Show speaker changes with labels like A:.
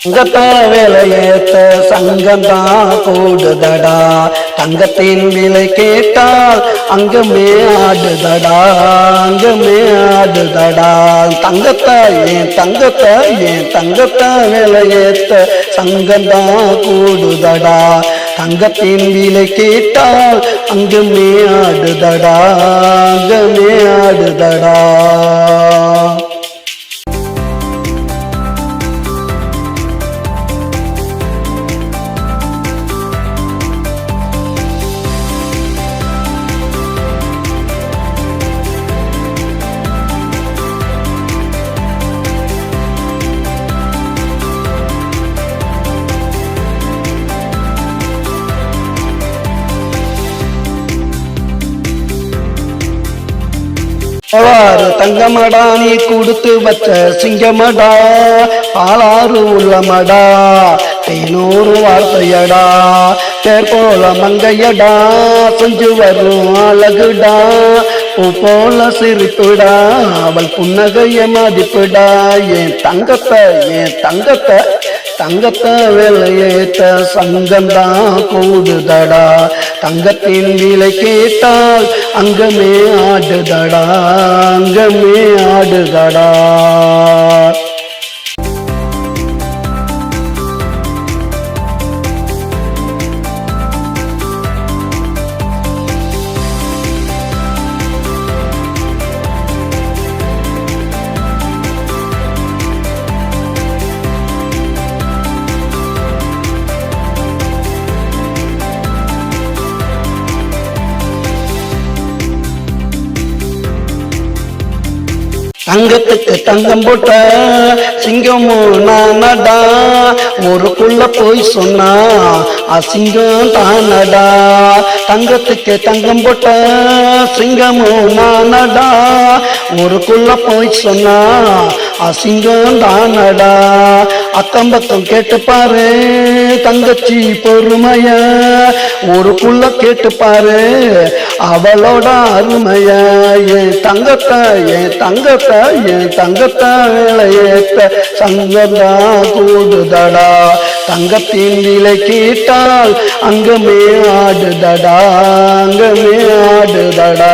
A: தங்கத்த விலையேத்த சங்கந்தான் கூடுதடா. தங்கத்தின் விலை கேட்டால் அங்கமே ஆடுதடா, அங்கமே ஆடுதடா. தங்கத்தை ஏன் தங்கத்தை விலையேத்த சங்கந்தான் கூடுதடா. தங்கத்தின் விலை கேட்டால் அங்கமே ஆடுதடா, அங்கமே ஆடுதடா. தங்கமடா நீ கொடுத்து வச்ச சிங்கமடா, பாலாறு உள்ளமடா, தேனூறு வார்த்தையடா, பேர் போல மங்கையடா, செஞ்சு வரும் அழகுடா, பூ போல சிரிப்புடா, அவள் புன்னகைய மதிப்புடா. என் தங்கத்தை தங்கத்தை விலையேத்த சங்கந்தான் கூடுதடா. தங்கத்தின் விலை கேட்டால் அங்கமே ஆடுதடா, அங்கமே ஆடுதடா. தங்கத்துக்கு தங்கம் போட்ட சிங்கமும் நானடா, ஊருக்குள்ள போய் சொன்னா அசிங்கம் தானடா. தங்கத்துக்கு தங்கம் போட்ட சிங்கமும் நானடா, ஊருக்குள்ள போய் சொன்னா அசிங்கம் தானடா. அக்கம்பக்கம் கேட்டு பாரு தங்கச்சி பொறுமைய, ஊருக்குள்ள கேட்டு பாரு அவளோட அருமைய. என் தங்கத்தை விலையேத்த சங்கந்தான் கூடுதடா. தங்கத்தின் விலை கேட்டால் அங்கமே ஆடுதடா, அங்கமே ஆடுதடா.